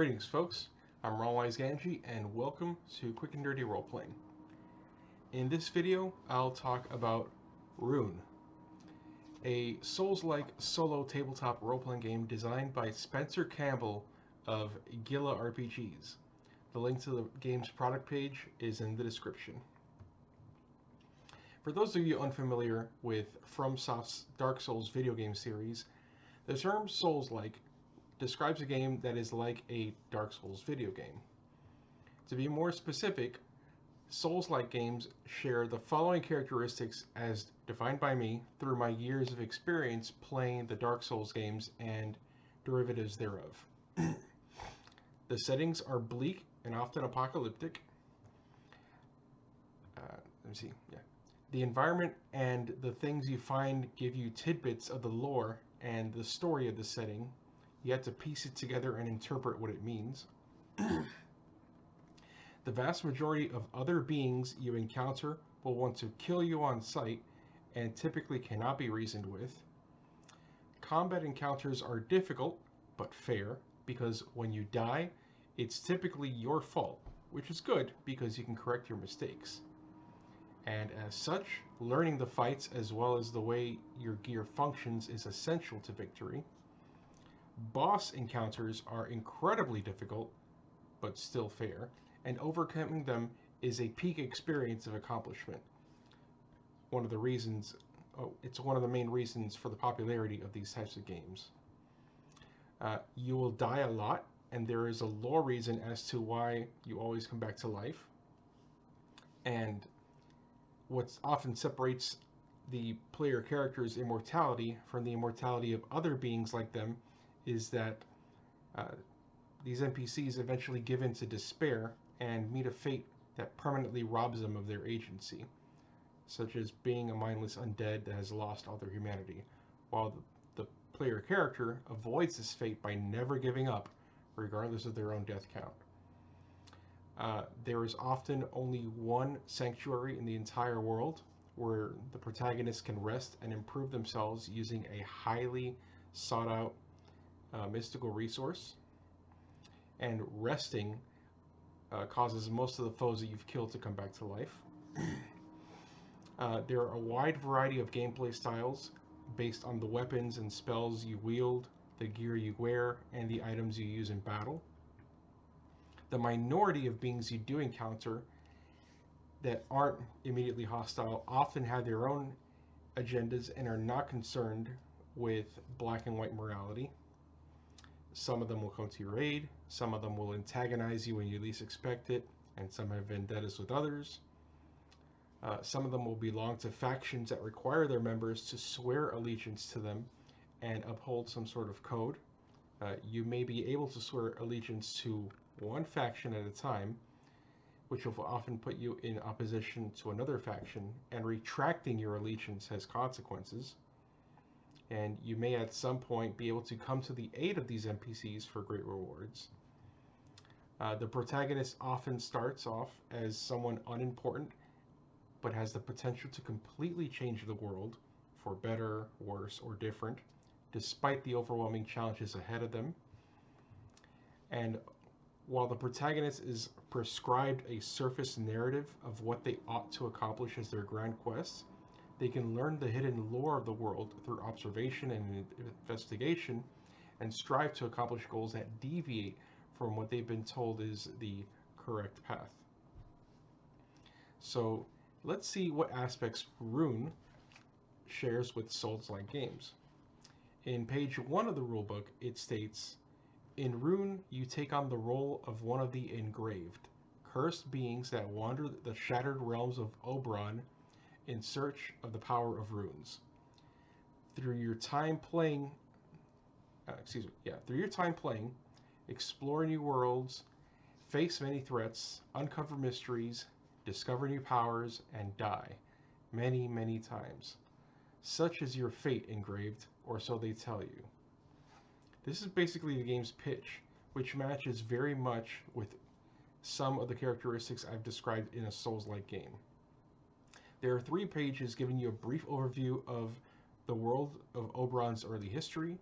Greetings, folks. I'm Ronwise Ganji, and welcome to Quick and Dirty Roleplaying. In this video, I'll talk about Rune, a Souls-like solo tabletop role-playing game designed by Spencer Campbell of Gila RPGs. The link to the game's product page is in the description. For those of you unfamiliar with FromSoft's Dark Souls video game series, the term Souls-like describes a game that is like a Dark Souls video game. To be more specific, Souls-like games share the following characteristics as defined by me through my years of experience playing the Dark Souls games and derivatives thereof. The settings are bleak and often apocalyptic. The environment and the things you find give you tidbits of the lore and the story of the setting. You have to piece it together and interpret what it means. The vast majority of other beings you encounter will want to kill you on sight and typically cannot be reasoned with. Combat encounters are difficult, but fair, because when you die, it's typically your fault, which is good because you can correct your mistakes. And as such, learning the fights as well as the way your gear functions is essential to victory. Boss encounters are incredibly difficult, but still fair, and overcoming them is a peak experience of accomplishment. It's one of the main reasons for the popularity of these types of games. You will die a lot, and there is a lore reason as to why you always come back to life. And what often separates the player character's immortality from the immortality of other beings like them is that these NPCs eventually give in to despair and meet a fate that permanently robs them of their agency, such as being a mindless undead that has lost all their humanity, while the player character avoids this fate by never giving up, regardless of their own death count. There is often only one sanctuary in the entire world where the protagonist can rest and improve themselves using a highly sought-out mystical resource, and resting causes most of the foes that you've killed to come back to life. There are a wide variety of gameplay styles based on the weapons and spells you wield, the gear you wear, and the items you use in battle. The minority of beings you do encounter that aren't immediately hostile often have their own agendas and are not concerned with black and white morality. Some of them will come to your aid, some of them will antagonize you when you least expect it, and some have vendettas with others. Some of them will belong to factions that require their members to swear allegiance to them and uphold some sort of code. You may be able to swear allegiance to one faction at a time, which will often put you in opposition to another faction, and retracting your allegiance has consequences. And you may at some point be able to come to the aid of these NPCs for great rewards. The protagonist often starts off as someone unimportant, but has the potential to completely change the world for better, worse, or different, despite the overwhelming challenges ahead of them. And while the protagonist is prescribed a surface narrative of what they ought to accomplish as their grand quests, they can learn the hidden lore of the world through observation and investigation, and strive to accomplish goals that deviate from what they've been told is the correct path. So let's see what aspects Rune shares with Souls-like games. In page 1 of the rulebook, it states, "In Rune, you take on the role of one of the engraved, cursed beings that wander the shattered realms of Oberon in search of the power of runes. Through your time playing, explore new worlds, face many threats, uncover mysteries, discover new powers, and die many, many times. Such is your fate, engraved, or so they tell you." This is basically the game's pitch, which matches very much with some of the characteristics I've described in a Souls-like game. There are 3 pages giving you a brief overview of the world of Oberon's early history,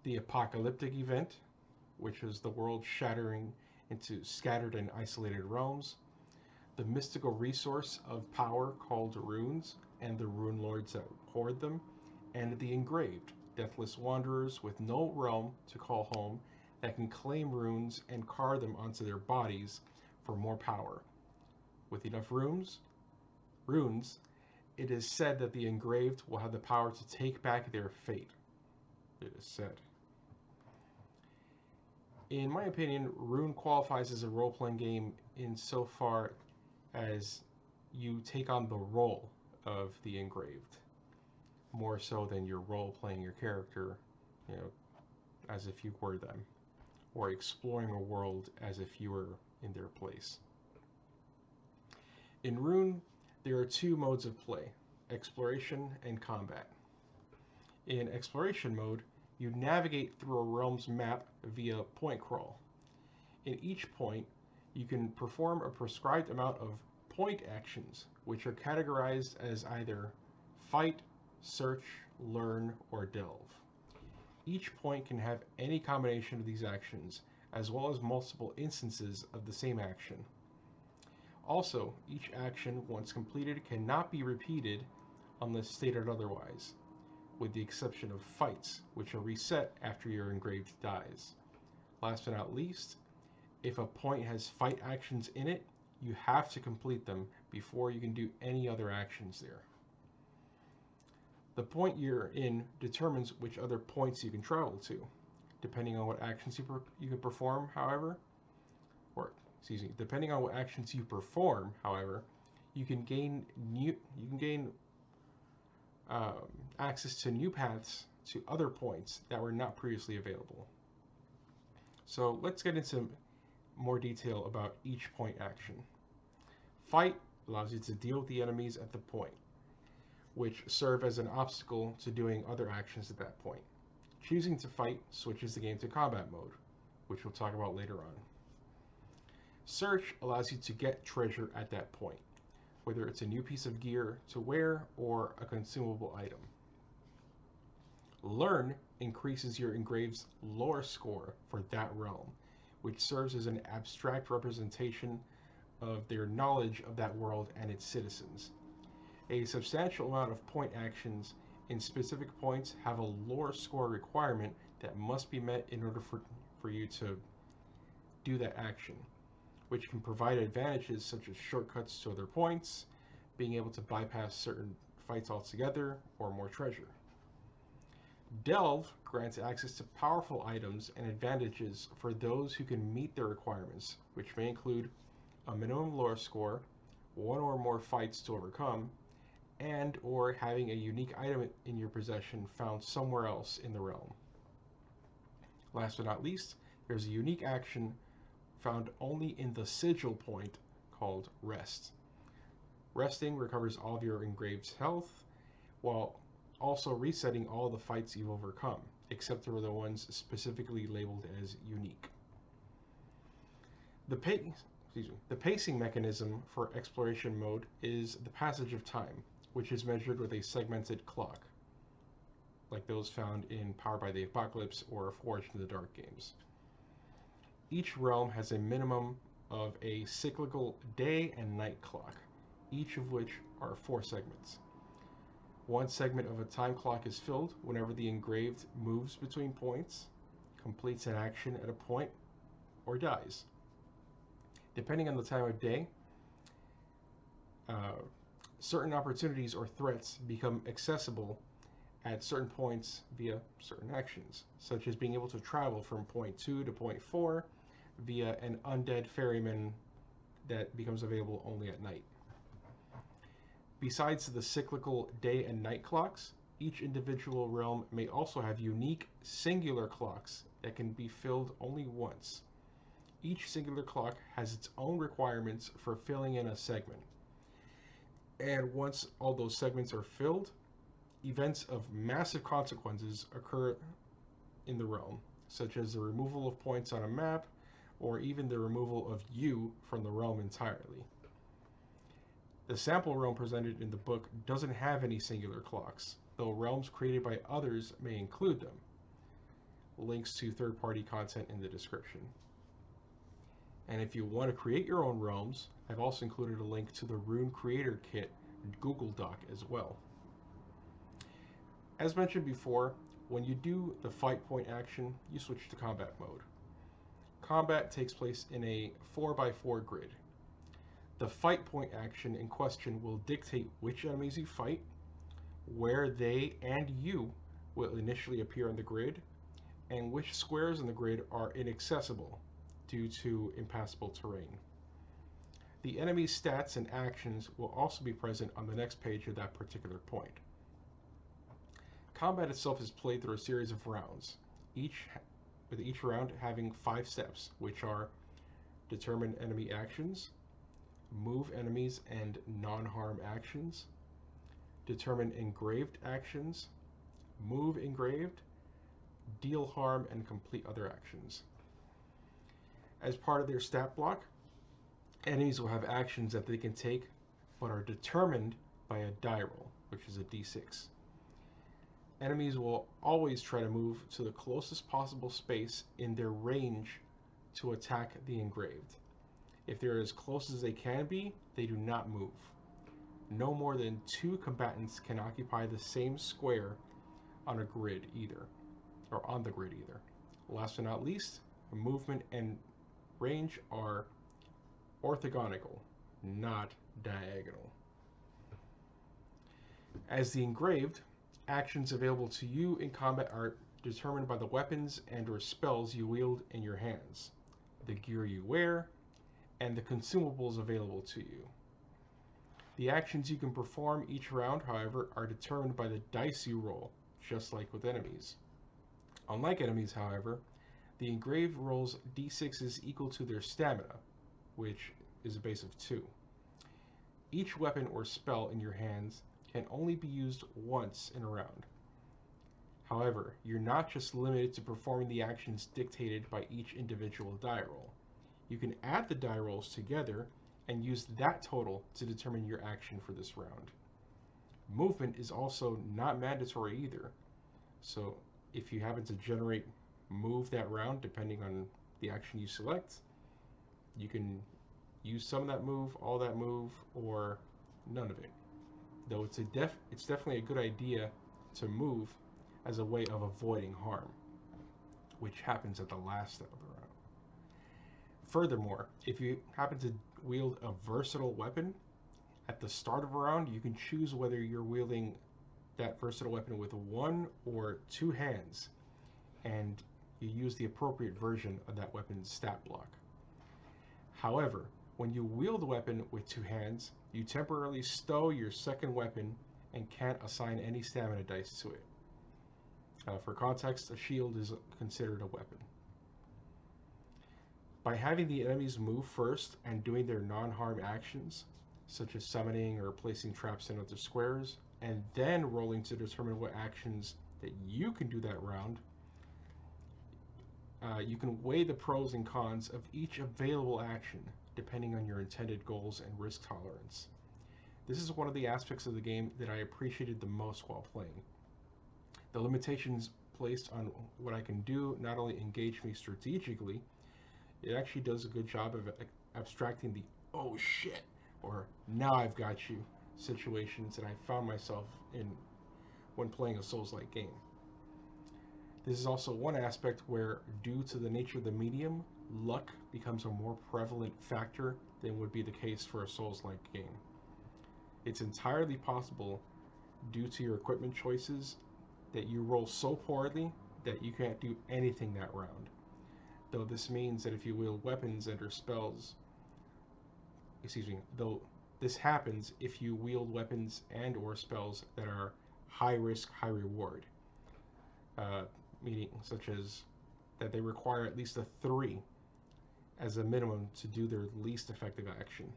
the apocalyptic event, which is the world shattering into scattered and isolated realms, the mystical resource of power called runes, and the rune lords that hoard them, and the engraved, deathless wanderers with no realm to call home that can claim runes and carve them onto their bodies for more power. With enough runes, it is said that the engraved will have the power to take back their fate. It is said. In my opinion, Rune qualifies as a role-playing game insofar as you take on the role of the engraved, more so than you're role-playing your character, as if you were them, or exploring a world as if you were in their place. In Rune, there are two modes of play, exploration and combat. In exploration mode, you navigate through a realm's map via point crawl. In each point, you can perform a prescribed amount of point actions, which are categorized as either fight, search, learn, or delve. Each point can have any combination of these actions, as well as multiple instances of the same action. Also, each action, once completed, cannot be repeated unless stated otherwise, with the exception of fights, which are reset after your engraved dies. Last but not least, if a point has fight actions in it, you have to complete them before you can do any other actions there. The point you're in determines which other points you can travel to. Depending on what actions you can perform, however, depending on what actions you perform, however, you can gain access to new paths to other points that were not previously available. So let's get into more detail about each point action. Fight allows you to deal with the enemies at the point, which serve as an obstacle to doing other actions at that point. Choosing to fight switches the game to combat mode, which we'll talk about later on. Search allows you to get treasure at that point, whether it's a new piece of gear to wear or a consumable item. Learn increases your engraved's lore score for that realm, which serves as an abstract representation of their knowledge of that world and its citizens. A substantial amount of point actions in specific points have a lore score requirement that must be met in order for you to do that action, which can provide advantages such as shortcuts to other points, being able to bypass certain fights altogether, or more treasure. Delve grants access to powerful items and advantages for those who can meet their requirements, which may include a minimum lore score, one or more fights to overcome, and or having a unique item in your possession found somewhere else in the realm. Last but not least, there's a unique action found only in the sigil point called Rest. Resting recovers all of your engraved's health, while also resetting all the fights you've overcome, except for the ones specifically labeled as unique. The pacing mechanism for exploration mode is the passage of time, which is measured with a segmented clock, like those found in Powered by the Apocalypse or Forged in the Dark games. Each realm has a minimum of a cyclical day and night clock, each of which are 4 segments. One segment of a time clock is filled whenever the engraved moves between points, completes an action at a point, or dies. Depending on the time of day, certain opportunities or threats become accessible at certain points via certain actions, such as being able to travel from point 2 to point 4 via an undead ferryman that becomes available only at night. Besides the cyclical day and night clocks, each individual realm may also have unique singular clocks that can be filled only once. Each singular clock has its own requirements for filling in a segment. And once all those segments are filled, events of massive consequences occur in the realm, such as the removal of points on a map, or even the removal of you from the realm entirely. The sample realm presented in the book doesn't have any singular clocks, though realms created by others may include them. links to third-party content in the description. And if you want to create your own realms, I've also included a link to the Rune Creator Kit Google Doc as well. As mentioned before, when you do the fight point action, you switch to combat mode. Combat takes place in a 4x4 grid. The fight point action in question will dictate which enemies you fight, where they and you will initially appear on the grid, and which squares in the grid are inaccessible due to impassable terrain. The enemy's stats and actions will also be present on the next page of that particular point. Combat itself is played through a series of rounds, with each round having 5 steps, which are determine enemy actions, move enemies and non-harm actions, determine engraved actions, move engraved, deal harm, and complete other actions. As part of their stat block, enemies will have actions that they can take but are determined by a die roll, which is a d6. Enemies will always try to move to the closest possible space in their range to attack the engraved. If they're as close as they can be, they do not move. No more than 2 combatants can occupy the same square on a grid either, or on the grid either. Last but not least, movement and range are orthogonal, not diagonal. As the engraved, actions available to you in combat are determined by the weapons and or spells you wield in your hands, the gear you wear, and the consumables available to you. The actions you can perform each round, however, are determined by the dice you roll, just like with enemies. Unlike enemies, however, the engraved rolls d6s equal to their stamina, which is a base of 2. Each weapon or spell in your hands can only be used once in a round. However, you're not just limited to performing the actions dictated by each individual die roll. You can add the die rolls together and use that total to determine your action for this round. Movement is also not mandatory either, so if you happen to generate move that round, depending on the action you select, you can use some of that move, all that move, or none of it. Though it's definitely a good idea to move as a way of avoiding harm, which happens at the last step of the round. Furthermore, if you happen to wield a versatile weapon, at the start of a round, you can choose whether you're wielding that versatile weapon with 1 or 2 hands, and you use the appropriate version of that weapon's stat block. However, when you wield the weapon with 2 hands, you temporarily stow your second weapon and can't assign any stamina dice to it. For context, a shield is considered a weapon. By having the enemies move first and doing their non-harm actions, such as summoning or placing traps in other squares, and then rolling to determine what actions that you can do that round, you can weigh the pros and cons of each available action depending on your intended goals and risk tolerance. This is one of the aspects of the game that I appreciated the most while playing. The limitations placed on what I can do not only engage me strategically, it actually does a good job of abstracting the "oh shit" or "now I've got you" situations that I found myself in when playing a Souls-like game. This is also one aspect where, due to the nature of the medium, luck becomes a more prevalent factor than would be the case for a Souls-like game. It's entirely possible, due to your equipment choices, that you roll so poorly that you can't do anything that round. Though this means that if you wield weapons and or spells, though this happens if you wield weapons and or spells that are high risk, high reward. Meaning such as that they require at least a 3 as a minimum to do their least effective action.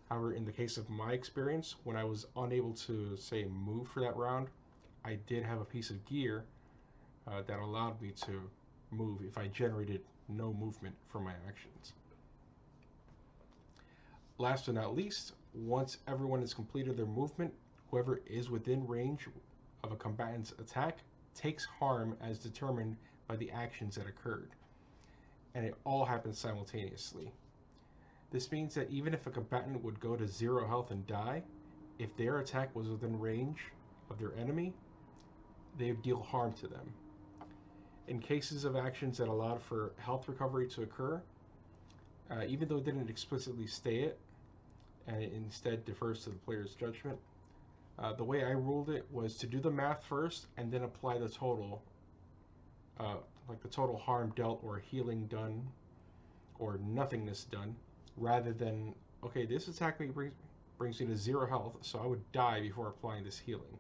However, in the case of my experience, when I was unable to, say, move for that round, I did have a piece of gear that allowed me to move if I generated no movement for my actions. Last but not least, once everyone has completed their movement, whoever is within range of a combatant's attack takes harm as determined by the actions that occurred, and it all happens simultaneously. This means that even if a combatant would go to 0 health and die, if their attack was within range of their enemy, they would deal harm to them. In cases of actions that allowed for health recovery to occur, even though it didn't explicitly state it, and it instead defers to the player's judgment, the way I ruled it was to do the math first and then apply the total, like the total harm dealt or healing done or nothingness done, rather than, okay, this attack brings me to 0 health, so I would die before applying this healing.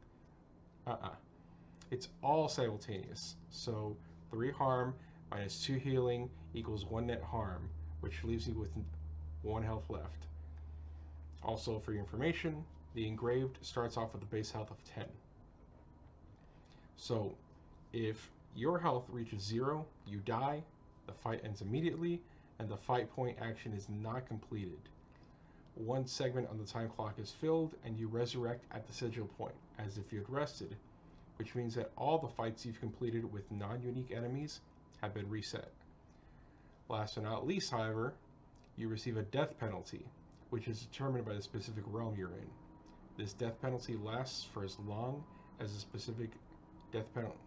It's all simultaneous. So 3 harm minus 2 healing equals 1 net harm, which leaves you with 1 health left. Also, for your information, the engraved starts off with a base health of 10. So if your health reaches 0, you die, the fight ends immediately, and the fight point action is not completed. 1 segment on the time clock is filled, and you resurrect at the sigil point, as if you had rested, which means that all the fights you've completed with non-unique enemies have been reset. Last but not least, however, you receive a death penalty, which is determined by the specific realm you're in. This death penalty lasts for as long as the specific death penalty,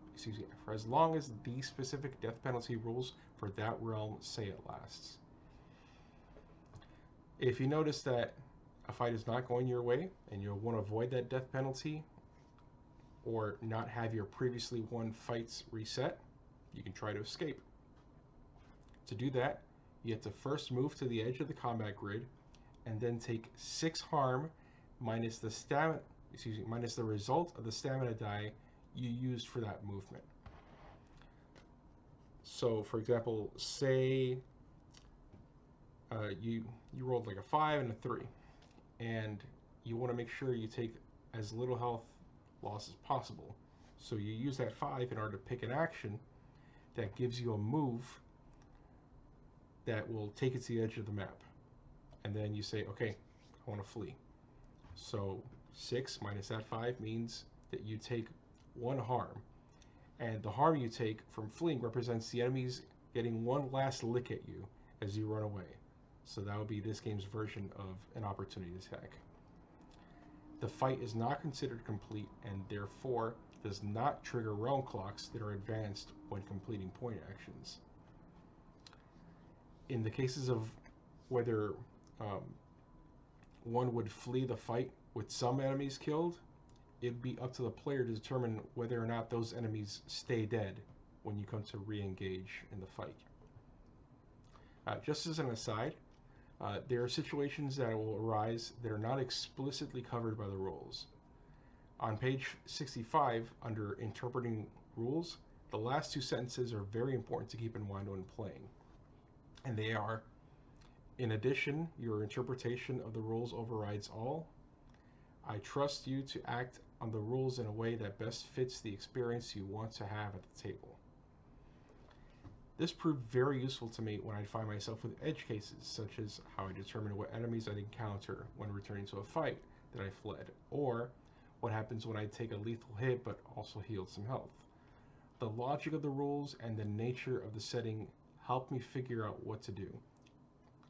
for as long as the specific death penalty rules for that realm say it lasts. If you notice that a fight is not going your way and you'll want to avoid that death penalty or not have your previously won fights reset, you can try to escape. To do that, you have to first move to the edge of the combat grid and then take 6 harm minus the minus the result of the stamina die you used for that movement. So, for example, say you rolled like a 5 and a 3, and you want to make sure you take as little health loss as possible. So you use that 5 in order to pick an action that gives you a move that will take it to the edge of the map. And then you say, okay, I want to flee. So 6 minus that 5 means that you take 1 harm. And the harm you take from fleeing represents the enemies getting 1 last lick at you as you run away. So that would be this game's version of an opportunity attack. The fight is not considered complete and therefore does not trigger realm clocks that are advanced when completing point actions. In the cases of whether one would flee the fight with some enemies killed, it'd be up to the player to determine whether or not those enemies stay dead when you come to re-engage in the fight. Just as an aside, there are situations that will arise that are not explicitly covered by the rules. On page 65, under Interpreting Rules, the last 2 sentences are very important to keep in mind when playing. And they are, in addition, your interpretation of the rules overrides all. I trust you to act on the rules in a way that best fits the experience you want to have at the table. This proved very useful to me when I find myself with edge cases, such as how I determine what enemies I'd encounter when returning to a fight that I fled, or what happens when I take a lethal hit but also healed some health. The logic of the rules and the nature of the setting helped me figure out what to do,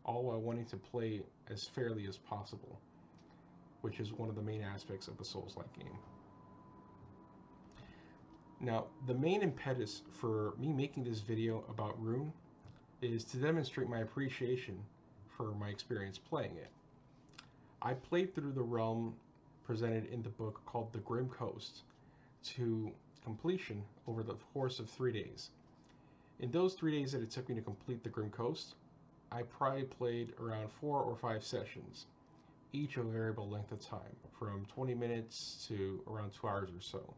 all while wanting to play as fairly as possible, which is one of the main aspects of the Souls-like game. Now, the main impetus for me making this video about Rune is to demonstrate my appreciation for my experience playing it. I played through the realm presented in the book called The Grim Coast to completion over the course of 3 days. In those 3 days that it took me to complete the Grim Coast, I probably played around 4 or 5 sessions, each of a variable length of time, from 20 minutes to around 2 hours or so,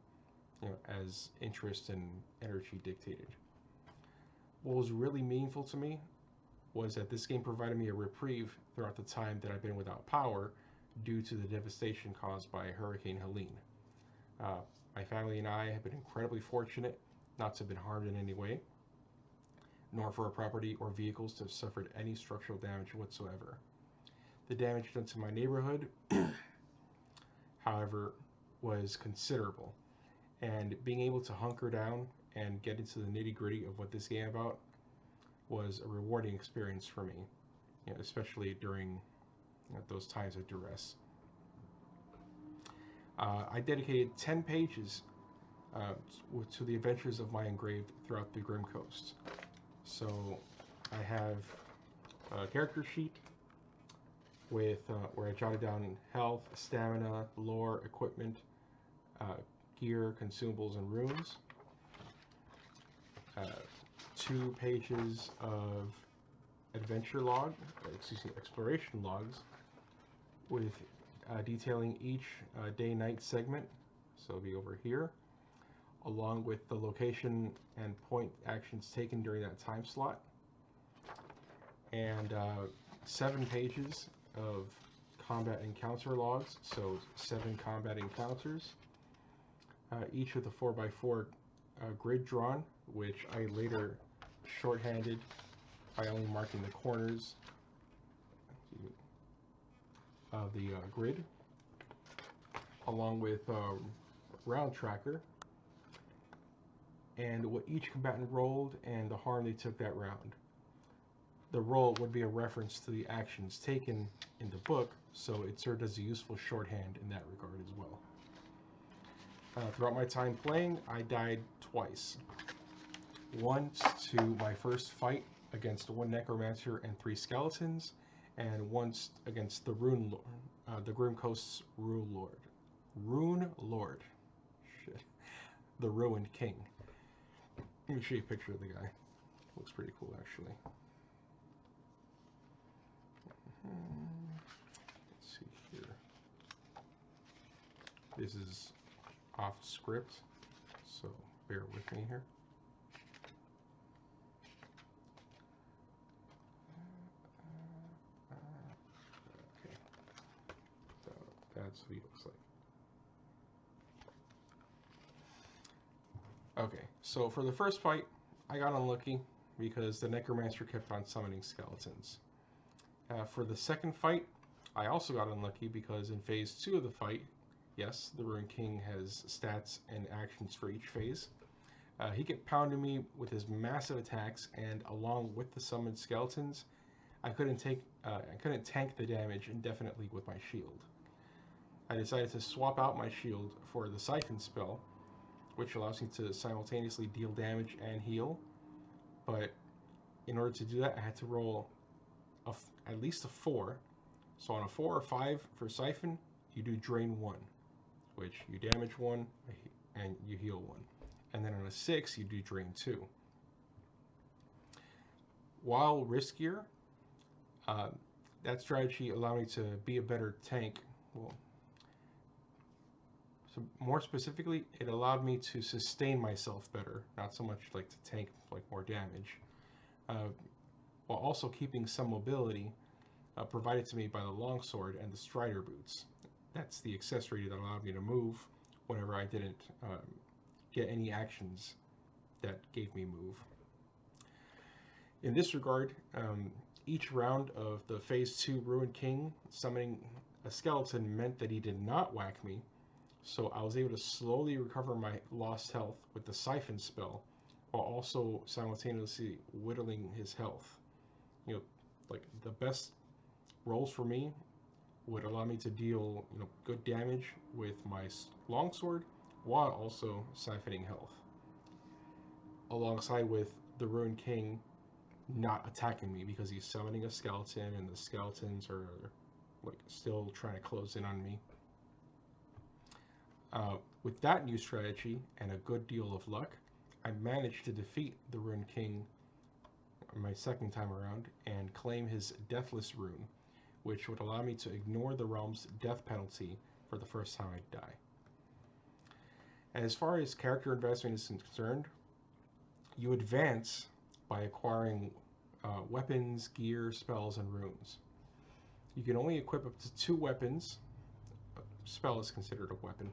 as interest and energy dictated. What was really meaningful to me was that this game provided me a reprieve throughout the time that I've been without power due to the devastation caused by Hurricane Helene. My family and I have been incredibly fortunate not to have been harmed in any way, nor for our property or vehicles to have suffered any structural damage whatsoever. The damage done to my neighborhood, however, was considerable, and being able to hunker down and get into the nitty-gritty of what this game about was a rewarding experience for me, especially during those times of duress. I dedicated 10 pages to the adventures of my engraved throughout the Grim Coast. So I have a character sheet with where I jotted down health, stamina, lore, equipment, gear, consumables, and runes. 2 pages of exploration logs with detailing each day-night segment. So it'll be over here, along with the location and point actions taken during that time slot. And 7 pages of combat encounter logs, so 7 combat encounters, each with a 4x4 grid drawn, which I later shorthanded by only marking the corners of the grid, along with a round tracker and what each combatant rolled and the harm they took that round. The roll would be a reference to the actions taken in the book, so it served as a useful shorthand in that regard as well. Throughout my time playing, I died twice. Once to my first fight against 1 necromancer and 3 skeletons, and once against the Rune Lord, the Grim Coast's Rune Lord. Shit. The Ruined King. Let me show you a picture of the guy. Looks pretty cool, actually. Let's see here. This is off script, so bear with me here. Okay, so that's what he looks like. Okay, so for the first fight, I got unlucky because the necromancer kept on summoning skeletons. For the second fight, I also got unlucky because in phase 2 of the fight, yes, the Ruined King has stats and actions for each phase. He kept pounding me with his massive attacks, and along with the summoned skeletons, I couldn't tank the damage indefinitely with my shield. I decided to swap out my shield for the Siphon spell, which allows me to simultaneously deal damage and heal. But in order to do that, I had to roll at least a 4. So on a 4 or 5 for Siphon, you do Drain 1, which you damage 1 and you heal 1. And then on a 6, you do Drain 2. While riskier, that strategy allowed me to be a better tank. Well, so more specifically, it allowed me to sustain myself better, not so much like to tank like more damage, while also keeping some mobility provided to me by the longsword and the strider boots. That's the accessory that allowed me to move whenever I didn't get any actions that gave me move. In this regard, each round of the phase 2 Ruined King summoning a skeleton meant that he did not whack me, so I was able to slowly recover my lost health with the Siphon spell, while also simultaneously whittling his health. Like the best rolls for me would allow me to deal good damage with my longsword while also siphoning health, alongside with the Ruined King not attacking me because he's summoning a skeleton and the skeletons are like still trying to close in on me. With that new strategy and a good deal of luck, I managed to defeat the Ruined King my second time around and claim his Deathless Rune, which would allow me to ignore the realm's death penalty for the first time I die. And as far as character advancement is concerned, you advance by acquiring weapons, gear, spells, and runes. You can only equip up to 2 weapons. A spell is considered a weapon.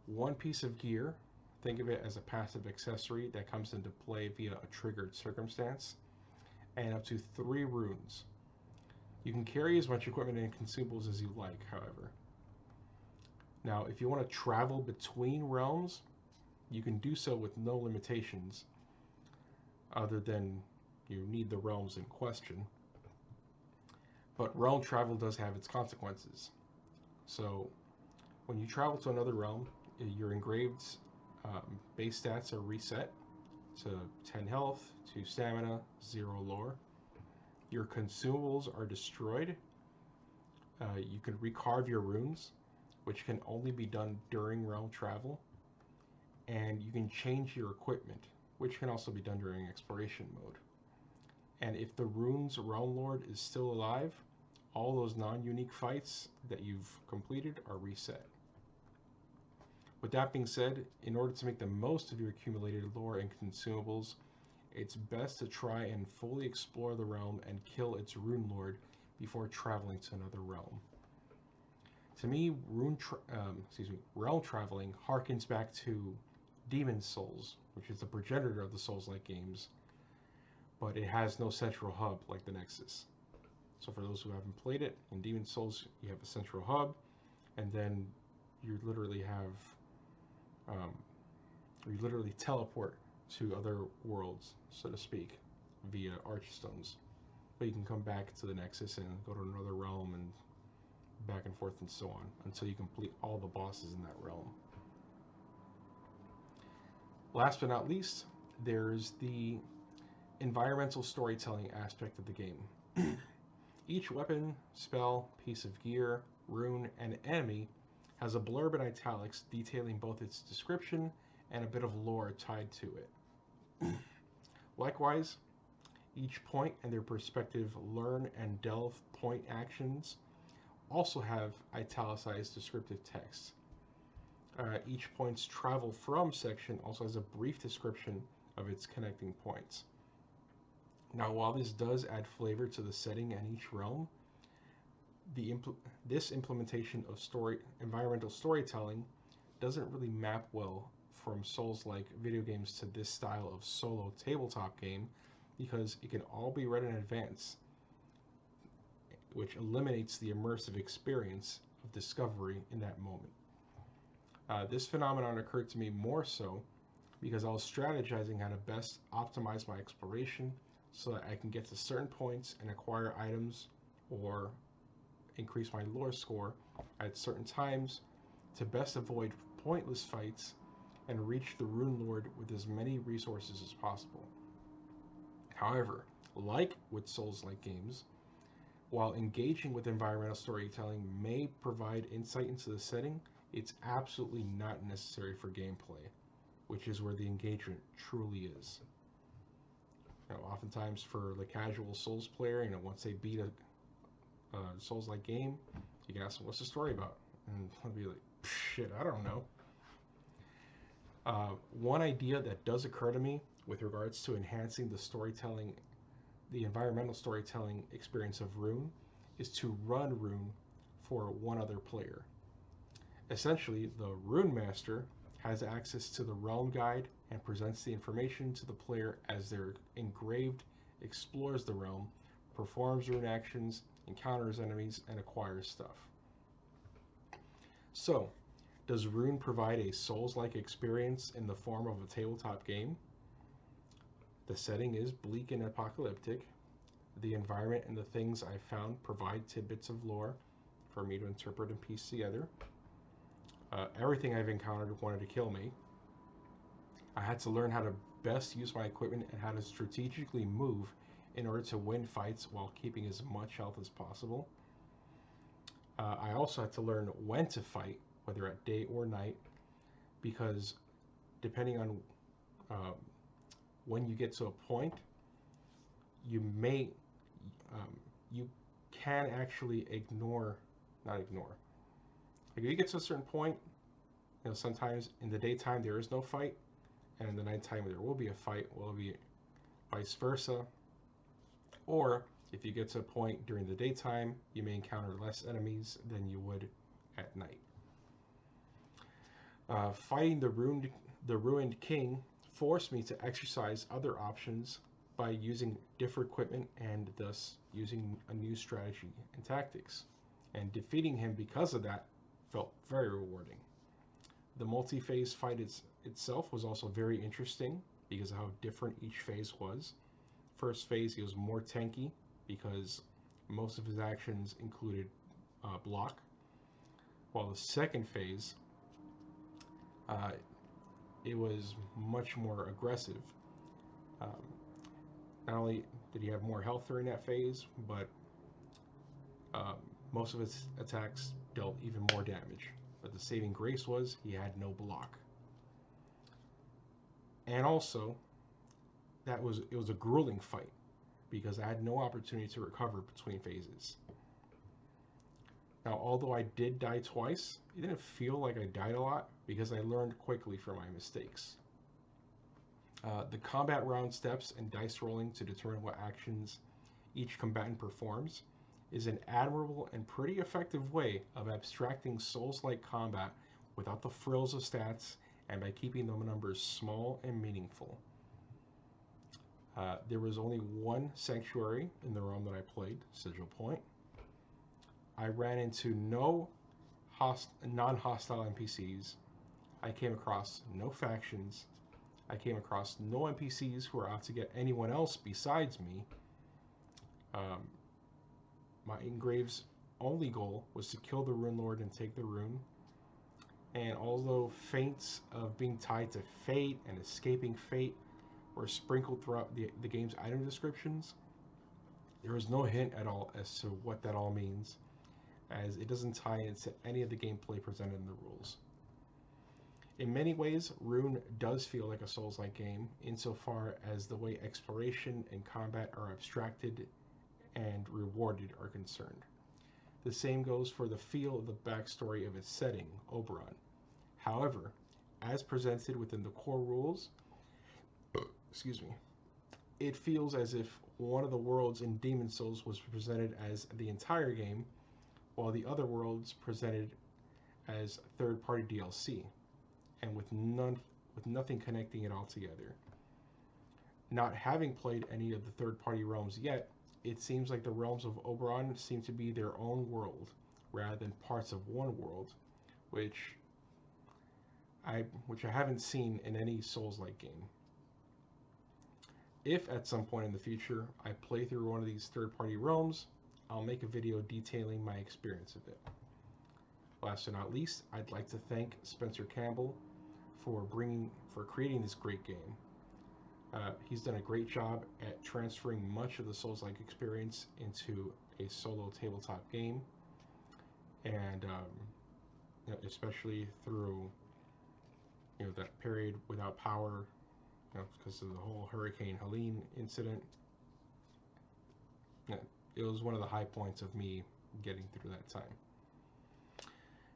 1 piece of gear, think of it as a passive accessory that comes into play via a triggered circumstance, and up to 3 runes. You can carry as much equipment and consumables as you like, however. Now, if you want to travel between realms, you can do so with no limitations other than you need the realms in question. But realm travel does have its consequences. So when you travel to another realm, your engraved base stats are reset to 10 health, 2 stamina, 0 lore. Your consumables are destroyed. You can recarve your runes, which can only be done during realm travel. And you can change your equipment, which can also be done during exploration mode. And if the rune's realm lord is still alive, all those non-unique fights that you've completed are reset. With that being said, in order to make the most of your accumulated lore and consumables, it's best to try and fully explore the realm and kill its rune lord before traveling to another realm. To me, realm traveling harkens back to Demon's Souls, which is the progenitor of the Souls-like games, but it has no central hub like the Nexus. So for those who haven't played it, in Demon's Souls you have a central hub, and then you literally teleport to other worlds, so to speak, via archstones. But you can come back to the Nexus and go to another realm and back and forth and so on until you complete all the bosses in that realm. Last but not least, there's the environmental storytelling aspect of the game. Each weapon, spell, piece of gear, rune, and enemy has a blurb in italics detailing both its description and a bit of lore tied to it. Likewise, each point and their respective learn and delve point actions also have italicized descriptive text. Each point's travel from section also has a brief description of its connecting points. Now, while this does add flavor to the setting and each realm, this implementation of environmental storytelling doesn't really map well from Souls-like video games to this style of solo tabletop game, because it can all be read in advance, which eliminates the immersive experience of discovery in that moment. This phenomenon occurred to me more so because I was strategizing how to best optimize my exploration so that I can get to certain points and acquire items or increase my lore score at certain times to best avoid pointless fights and reach the Rune Lord with as many resources as possible. However, like with Souls-like games, while engaging with environmental storytelling may provide insight into the setting, it's absolutely not necessary for gameplay, which is where the engagement truly is. Oftentimes for the casual Souls player, once they beat a Souls-like game, you can ask them, what's the story about? And they'll be like, shit, I don't know. One idea that does occur to me with regards to enhancing the environmental storytelling experience of Rune, is to run Rune for one other player. Essentially, the Rune Master has access to the realm guide and presents the information to the player as their engraved explores the realm, performs rune actions, encounters enemies, and acquires stuff. So, does Rune provide a Souls-like experience in the form of a tabletop game? The setting is bleak and apocalyptic. The environment and the things I found provide tidbits of lore for me to interpret and piece together. Everything I've encountered wanted to kill me. I had to learn how to best use my equipment and how to strategically move in order to win fights while keeping as much health as possible. I also had to learn when to fight, whether at day or night, because depending on when you get to a point, you can actually not ignore. Like if you get to a certain point, sometimes in the daytime there is no fight, and in the nighttime there will be a fight, will be vice versa. Or if you get to a point during the daytime, you may encounter less enemies than you would at night. Fighting the ruined king forced me to exercise other options by using different equipment and thus using a new strategy and tactics. And defeating him because of that felt very rewarding. The multi-phase fight itself was also very interesting because of how different each phase was. First phase, he was more tanky because most of his actions included block, while the second phase, uh, it was much more aggressive. Um, Not only did he have more health during that phase, but um, most of his attacks dealt even more damage. But the saving grace was he had no block. And also, it was a grueling fight because I had no opportunity to recover between phases. Now, although I did die twice, it didn't feel like I died a lot because I learned quickly from my mistakes. The combat round steps and dice rolling to determine what actions each combatant performs is an admirable and pretty effective way of abstracting Souls-like combat without the frills of stats and by keeping the numbers small and meaningful. There was only one sanctuary in the realm that I played, Sigil Point. I ran into no non-hostile NPCs. I came across no factions. I came across no NPCs who are out to get anyone else besides me. My Engrave's only goal was to kill the Rune Lord and take the rune. And although feints of being tied to fate and escaping fate were sprinkled throughout the game's item descriptions, there was no hint at all as to what that all means, as it doesn't tie into any of the gameplay presented in the rules. In many ways, Rune does feel like a Souls-like game insofar as the way exploration and combat are abstracted and rewarded are concerned. The same goes for the feel of the backstory of its setting, Oberon. However, as presented within the core rules, it feels as if one of the worlds in Demon Souls was presented as the entire game, while the other worlds presented as third-party DLC, and with nothing connecting it all together. Not having played any of the third-party realms yet, it seems like the realms of Oberon seem to be their own world, rather than parts of one world, which I haven't seen in any Souls-like game. If at some point in the future I play through one of these third-party realms, I'll make a video detailing my experience of it. Last but not least, I'd like to thank Spencer Campbell for creating this great game. He's done a great job at transferring much of the Souls-like experience into a solo tabletop game, and especially through that period without power, because of the whole Hurricane Helene incident. It was one of the high points of me getting through that time.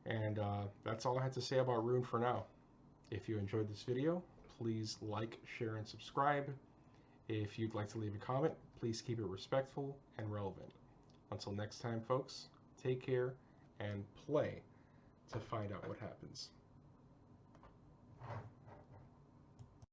And that's all I had to say about Rune for now. If you enjoyed this video, please like, share, and subscribe. If you'd like to leave a comment, please keep it respectful and relevant. Until next time, folks, take care and play to find out what happens.